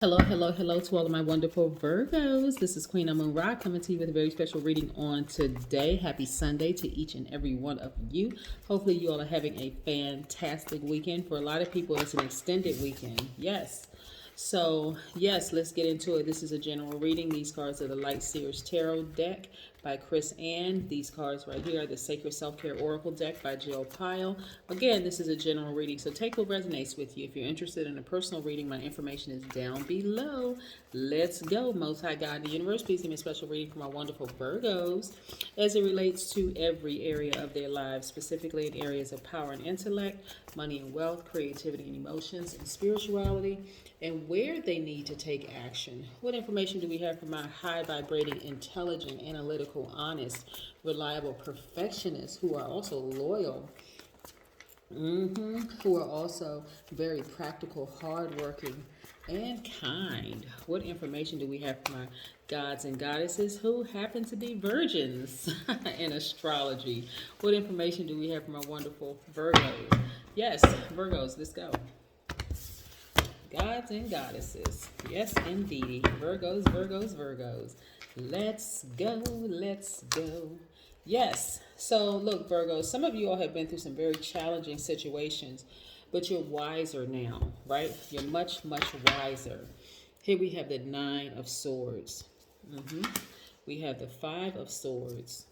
Hello, hello, hello to all of my wonderful Virgos. This is Queen Amun Ra coming to you with a very special reading on today. Happy Sunday to each and every one of you. Hopefully, you all are having a fantastic weekend. For a lot of people, it's an extended weekend. Yes. So, yes, let's get into it. This is a general reading. These cards are the Light Seers Tarot deck by Chris Ann. These cards right here are the Sacred Self-Care Oracle deck by Jill Pyle. Again, this is a general reading, so take what resonates with you. If you're interested in a personal reading, my information is down below. Let's go. Most High God in the universe, please give me a special reading for my wonderful Virgos as it relates to every area of their lives, specifically in areas of power and intellect, money and wealth, creativity and emotions, and spirituality, and where they need to take action. What information do we have from my high vibrating, intelligent, analytical, honest, reliable perfectionists who are also loyal, who are also very practical, hardworking, and kind? What information do we have from our gods and goddesses who happen to be virgins in astrology? What information do we have from our wonderful Virgos? Yes, Virgos, let's go. Gods and goddesses. Yes, indeedy. Virgos, Virgos, Virgos. Let's go, let's go. Yes. So, look, Virgos, some of you all have been through some very challenging situations, but you're wiser now, right? You're much, much wiser. Here we have the Nine of Swords. We have the Five of Swords.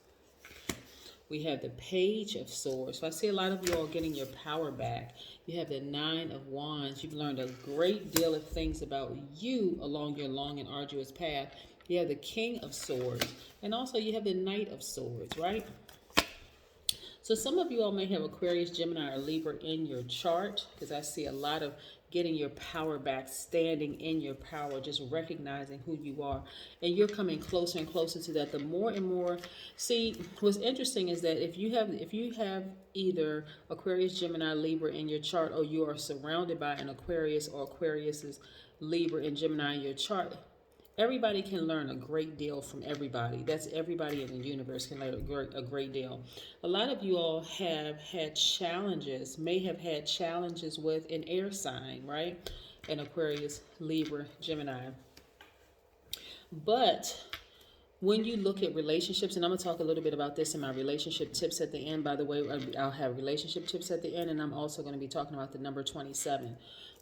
We have the Page of Swords. So I see a lot of you all getting your power back. You have the Nine of Wands. You've learned a great deal of things about you along your long and arduous path. You have the King of Swords. And also you have the Knight of Swords, right? So some of you all may have Aquarius, Gemini, or Libra in your chart, because I see a lot of getting your power back, standing in your power, just recognizing who you are. And you're coming closer and closer to that. The more and more, see, what's interesting is that if you have either Aquarius, Gemini, Libra in your chart, or you are surrounded by an Aquarius or Aquarius's Libra and Gemini in your chart, everybody can learn a great deal from everybody. That's everybody in the universe can learn a great deal. A lot of you all have had challenges, may have had challenges with an air sign, right? An Aquarius, Libra, Gemini. But when you look at relationships, and I'm going to talk a little bit about this in my relationship tips at the end. By the way, I'll have relationship tips at the end, and I'm also going to be talking about the number 27.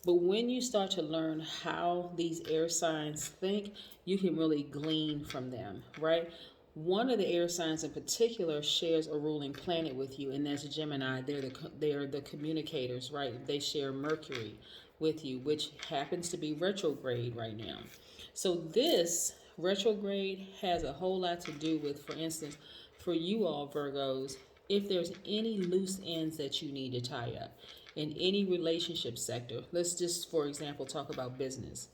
But when you start to learn how these air signs think, you can really glean from them, right? One of the air signs in particular shares a ruling planet with you, and that's Gemini. They're the communicators, right? They share Mercury with you, which happens to be retrograde right now. So this retrograde has a whole lot to do with, for instance, for you all Virgos, if there's any loose ends that you need to tie up in any relationship sector. Let's just, for example, talk about business.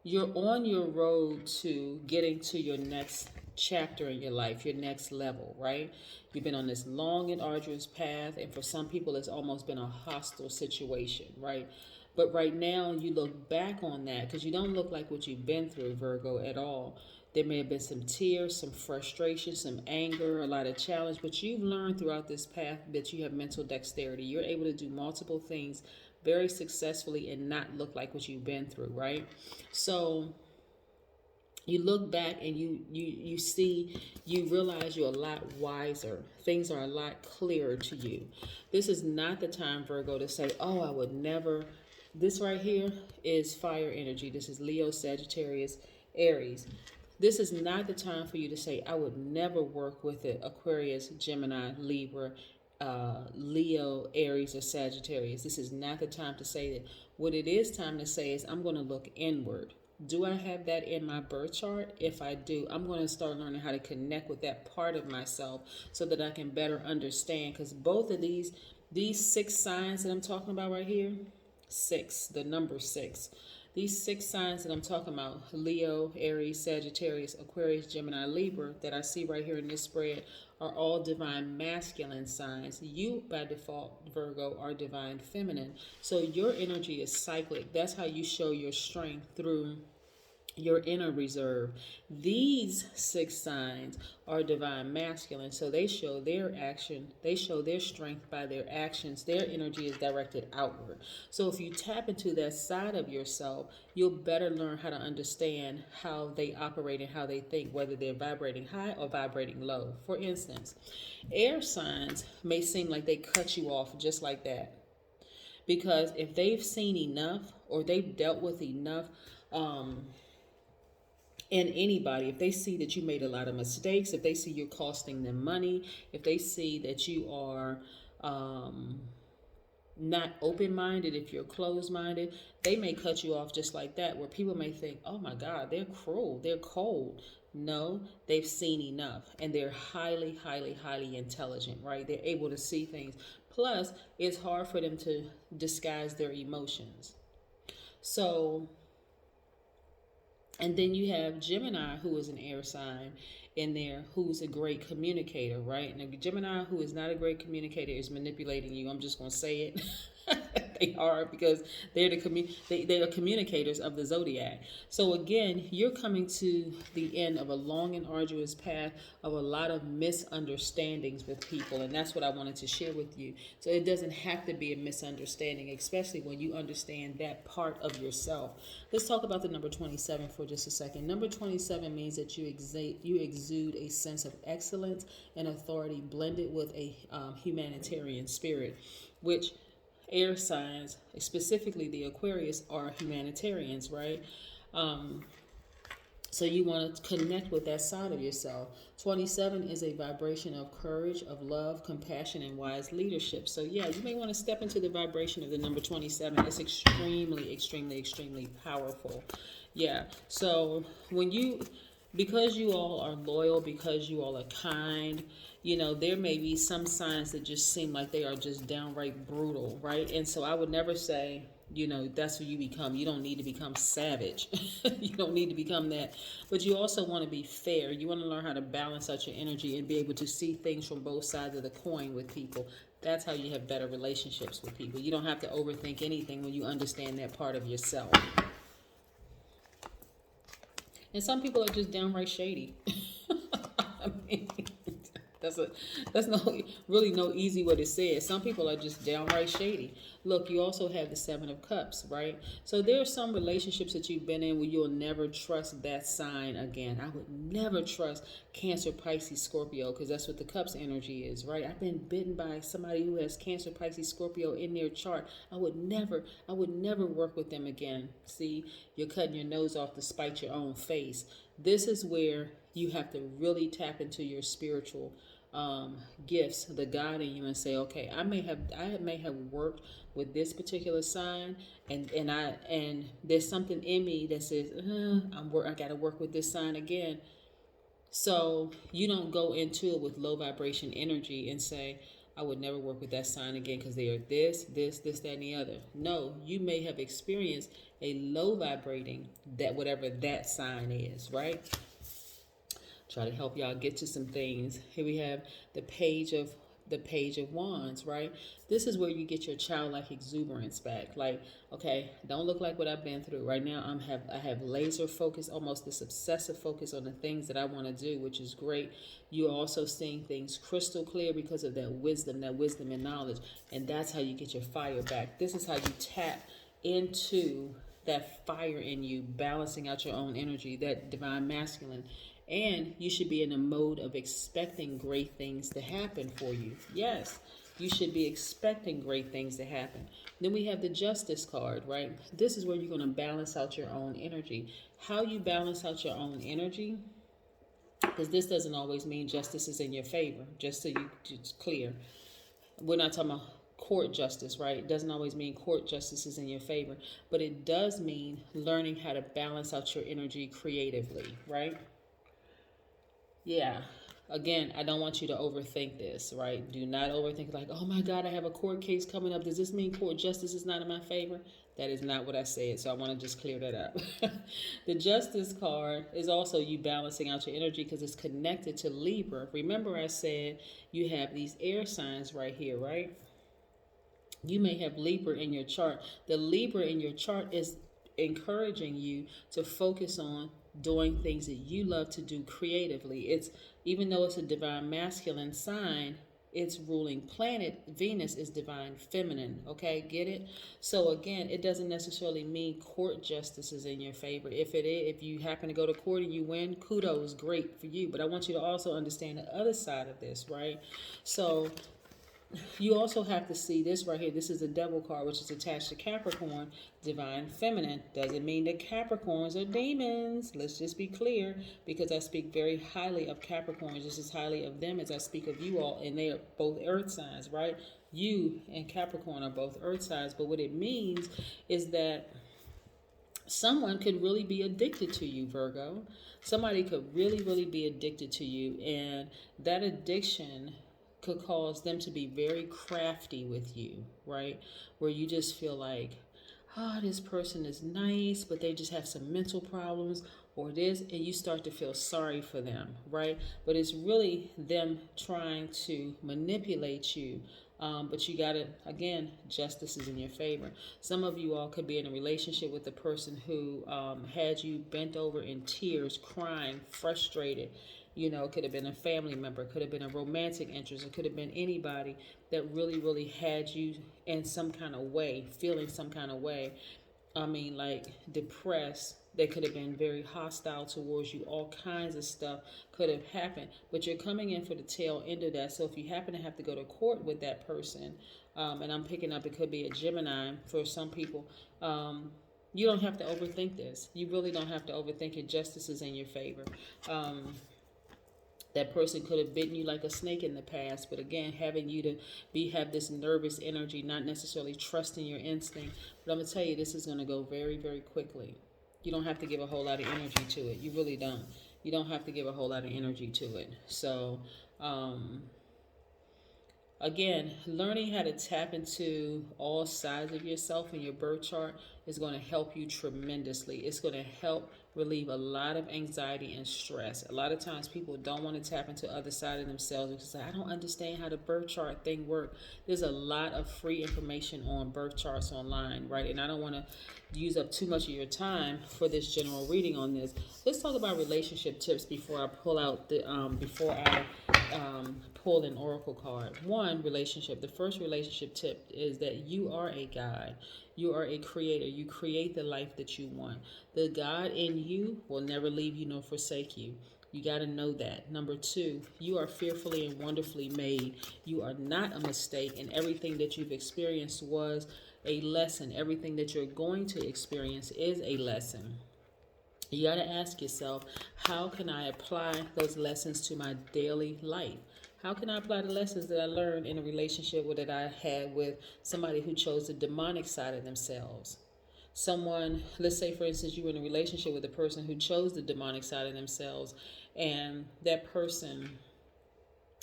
You're on your road to getting to your next chapter in your life, your next level, right? You've been on this long and arduous path, and for some people, it's almost been a hostile situation, right? But right now, you look back on that because you don't look like what you've been through, Virgo, at all. There may have been some tears, some frustration, some anger, a lot of challenge, but you've learned throughout this path that you have mental dexterity. You're able to do multiple things very successfully and not look like what you've been through, right? So you look back and you see, you realize you're a lot wiser. Things are a lot clearer to you. This is not the time, Virgo, to say, oh, I would never. This right here is fire energy. This is Leo, Sagittarius, Aries. This is not the time for you to say, I would never work with it, Aquarius, Gemini, Libra, Leo, Aries, or Sagittarius. This is not the time to say that. What it is time to say is, I'm going to look inward. Do I have that in my birth chart? If I do, I'm going to start learning how to connect with that part of myself so that I can better understand. Because both of these six signs that I'm talking about right here, six, the number six, these six signs that I'm talking about, Leo, Aries, Sagittarius, Aquarius, Gemini, Libra, that I see right here in this spread, are all divine masculine signs. You, by default, Virgo, are divine feminine. So your energy is cyclic. That's how you show your strength, through your inner reserve. These 6 signs are divine masculine, so they show their action, they show their strength by their actions. Their energy is directed outward. So if you tap into that side of yourself, you'll better learn how to understand how they operate and how they think, whether they're vibrating high or vibrating low. For instance, air signs may seem like they cut you off just like that, because if they've seen enough or they've dealt with enough, and anybody, if they see that you made a lot of mistakes, if they see you're costing them money, if they see that you are not open-minded, if you're closed-minded, they may cut you off just like that, where people may think, oh my God, they're cruel, they're cold. No, they've seen enough, and they're highly, highly, highly intelligent, right? They're able to see things. Plus, it's hard for them to disguise their emotions. So, and then you have Gemini, who is an air sign in there, who's a great communicator, right? And a Gemini who is not a great communicator is manipulating you. I'm just going to say it. They are, because they're they are communicators of the zodiac. So again, you're coming to the end of a long and arduous path of a lot of misunderstandings with people, and that's what I wanted to share with you. So it doesn't have to be a misunderstanding, especially when you understand that part of yourself. Let's talk about the number 27 for just a second. Number 27 means that you exude a sense of excellence and authority blended with a humanitarian spirit, which air signs, specifically the Aquarius, are humanitarians, right? So you want to connect with that side of yourself. 27 is a vibration of courage, of love, compassion, and wise leadership. So yeah, you may want to step into the vibration of the number 27. It's extremely, extremely, extremely powerful. Yeah. So because you all are loyal, because you all are kind, there may be some signs that just seem like they are just downright brutal, right? And so I would never say, that's who you become. You don't need to become savage. You don't need to become that. But you also want to be fair. You want to learn how to balance out your energy and be able to see things from both sides of the coin with people. That's how you have better relationships with people. You don't have to overthink anything when you understand that part of yourself. And some people are just downright shady. I mean, that's no easy way to say it. Some people are just downright shady. Look, you also have the 7 of Cups, right? So there are some relationships that you've been in where you'll never trust that sign again. I would never trust Cancer, Pisces, Scorpio, because that's what the Cups energy is, right? I've been bitten by somebody who has Cancer, Pisces, Scorpio in their chart. I would never work with them again. See, you're cutting your nose off to spite your own face. This is where you have to really tap into your spiritual gifts, the God in you, and say, okay, I may have worked with this particular sign, and there's something in me that says, I got to work with this sign again. So you don't go into it with low vibration energy and say, I would never work with that sign again because they are this, that, and the other. No, you may have experienced a low vibrating that whatever that sign is, right? Try to help y'all get to some things. Here we have the page of wands, right? This is where you get your childlike exuberance back. Like, okay, don't look like what I've been through. Right now I have laser focus, almost this obsessive focus on the things that I want to do, which is great. You're also seeing things crystal clear because of that wisdom and knowledge. And that's how you get your fire back. This is how you tap into that fire in you, balancing out your own energy, that divine masculine. And you should be in a mode of expecting great things to happen for you. Yes, you should be expecting great things to happen. Then we have the Justice card, right? This is where you're going to balance out your own energy. How you balance out your own energy, because this doesn't always mean justice is in your favor, just so it's clear. We're not talking about court justice, right? It doesn't always mean court justice is in your favor, but it does mean learning how to balance out your energy creatively, right? Yeah. Again, I don't want you to overthink this, right? Do not overthink like, oh my God, I have a court case coming up. Does this mean court justice is not in my favor? That is not what I said, so I want to just clear that up. The Justice card is also you balancing out your energy because it's connected to Libra. Remember I said you have these air signs right here, right? You may have Libra in your chart. The Libra in your chart is encouraging you to focus on doing things that you love to do creatively. It's, even though it's a divine masculine sign, its ruling planet Venus is divine feminine. Okay, get it? So again, it doesn't necessarily mean court justice is in your favor. If it is, if you happen to go to court and you win, kudos, great for you. But I want you to also understand the other side of this, right? So you also have to see this right here. This is a devil card, which is attached to Capricorn, divine feminine. Doesn't mean that Capricorns are demons. Let's just be clear, because I speak very highly of Capricorns, just as highly of them as I speak of you all, and they are both earth signs, right? You and Capricorn are both earth signs, but what it means is that someone could really be addicted to you, Virgo. Somebody could really be addicted to you, and that addiction could cause them to be very crafty with you, right? Where you just feel like, oh, this person is nice, but they just have some mental problems or this, and you start to feel sorry for them, right? But it's really them trying to manipulate you. But you gotta, again, justice is in your favor. Some of you all could be in a relationship with a person who had you bent over in tears, crying, frustrated. You know, it could have been a family member, could have been a romantic interest, it could have been anybody that really had you in some kind of way, feeling some kind of way. I mean, like depressed. They could have been very hostile towards you. All kinds of stuff could have happened. But you're coming in for the tail end of that. So if you happen to have to go to court with that person, and I'm picking up, it could be a Gemini for some people, you don't have to overthink this. You really don't have to overthink it. Justice is in your favor. That person could have bitten you like a snake in the past, but again, having you to have this nervous energy, not necessarily trusting your instinct. But I'm gonna tell you, this is gonna go very quickly. You don't have to give a whole lot of energy to it. You really don't. You don't have to give a whole lot of energy to it. So, again, learning how to tap into all sides of yourself in your birth chart is going to help you tremendously. It's going to help relieve a lot of anxiety and stress. A lot of times people don't want to tap into the other side of themselves because I don't understand how the birth chart thing works. There's a lot of free information on birth charts online, right? And I don't want to use up too much of your time for this general reading on this. Let's talk about relationship tips before I pull out the pull an oracle card. One, relationship. The first relationship tip is that you are a guide. You are a creator. You create the life that you want. The God in you will never leave you nor forsake you. You got to know that. Number two, you are fearfully and wonderfully made. You are not a mistake, and everything that you've experienced was a lesson. Everything that you're going to experience is a lesson. You got to ask yourself, how can I apply those lessons to my daily life? How can I apply the lessons that I learned in a relationship that I had with somebody who chose the demonic side of themselves? Someone, let's say for instance, you were in a relationship with a person who chose the demonic side of themselves, and that person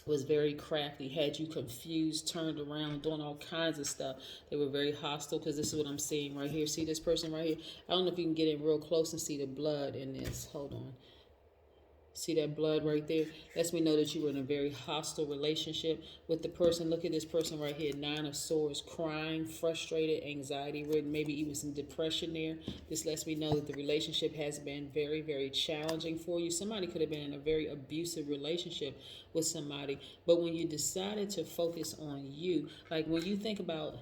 was very crafty, had you confused, turned around, doing all kinds of stuff. They were very hostile, because this is what I'm seeing right here. See this person right here? I don't know if you can get in real close and see the blood in this. Hold on. See that blood right there? Lets me know that you were in a very hostile relationship with the person. Look at this person right here, 9 of Swords, crying, frustrated, anxiety-ridden, maybe even some depression there. This lets me know that the relationship has been very challenging for you. Somebody could have been in a very abusive relationship with somebody. But when you decided to focus on you, like when you think about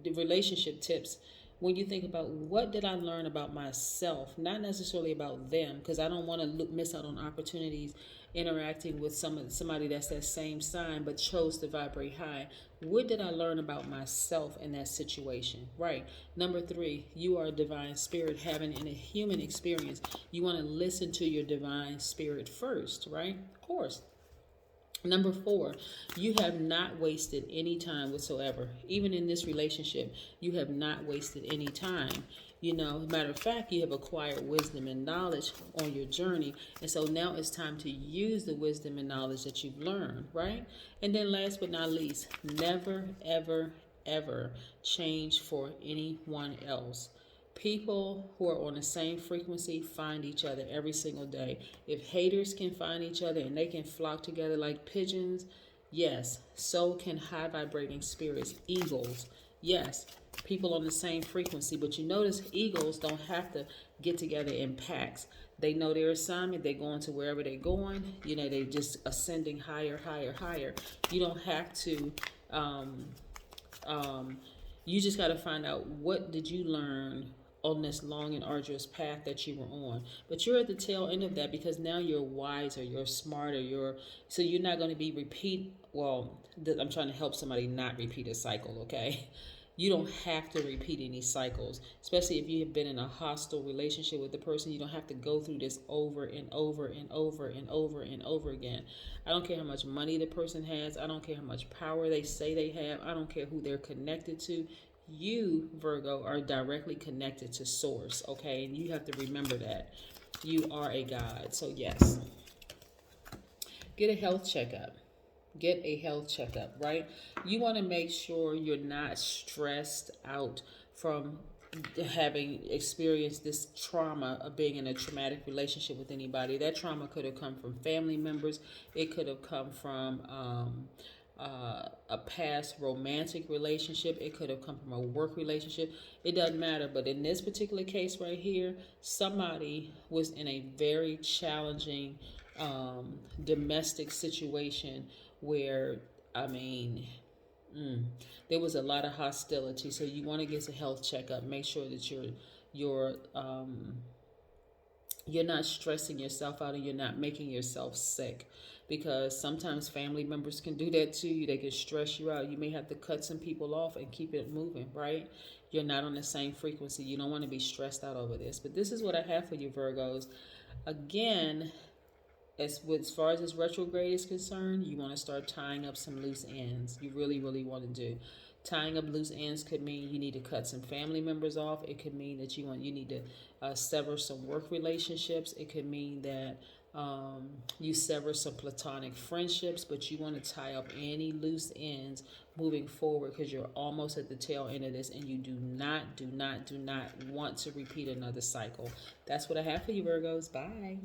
the relationship tips, when you think about what did I learn about myself, not necessarily about them, because I don't want to miss out on opportunities interacting with somebody that's that same sign but chose to vibrate high. What did I learn about myself in that situation? Right. Number 3, you are a divine spirit having in a human experience. You want to listen to your divine spirit first, right? Of course. Number 4, you have not wasted any time whatsoever. Even in this relationship, you have not wasted any time. You know, matter of fact, you have acquired wisdom and knowledge on your journey. And so now it's time to use the wisdom and knowledge that you've learned, right? And then last but not least, never, ever change for anyone else. People who are on the same frequency find each other every single day. If haters can find each other and they can flock together like pigeons, yes, so can high vibrating spirits, eagles. Yes, people on the same frequency, but you notice eagles don't have to get together in packs. They know their assignment. They going to wherever they're going. You know, they just ascending higher, higher, higher. You don't have to. Um, um, you just got to find out, what did you learn on this long and arduous path that you were on. But you're at the tail end of that, because now you're wiser, you're smarter, so you're not going to be I'm trying to help somebody not repeat a cycle, okay? You don't have to repeat any cycles, especially if you have been in a hostile relationship with the person. You don't have to go through this over and over and over and over and over again. I don't care how much money the person has. I don't care how much power they say they have. I don't care who they're connected to. You, Virgo, are directly connected to source, okay? And you have to remember that. You are a god. So yes, get a health checkup. Get a health checkup, right? You want to make sure you're not stressed out from having experienced this trauma of being in a traumatic relationship with anybody. That trauma could have come from family members. It could have come from a past romantic relationship. It could have come from a work relationship. It doesn't matter. But in this particular case right here, somebody was in a very challenging domestic situation where, I mean, there was a lot of hostility. So you want to get a health checkup. Make sure that you're you're not stressing yourself out and you're not making yourself sick, because sometimes family members can do that to you. They can stress you out. You may have to cut some people off and keep it moving, right? You're not on the same frequency. You don't want to be stressed out over this. But this is what I have for you, Virgos. Again, as far as this retrograde is concerned, you want to start tying up some loose ends. You really, really want to do. Tying up loose ends could mean you need to cut some family members off. It could mean that you need to sever some work relationships. It could mean that you sever some platonic friendships, but you want to tie up any loose ends moving forward, because you're almost at the tail end of this, and you do not want to repeat another cycle. That's what I have for you, Virgos. Bye.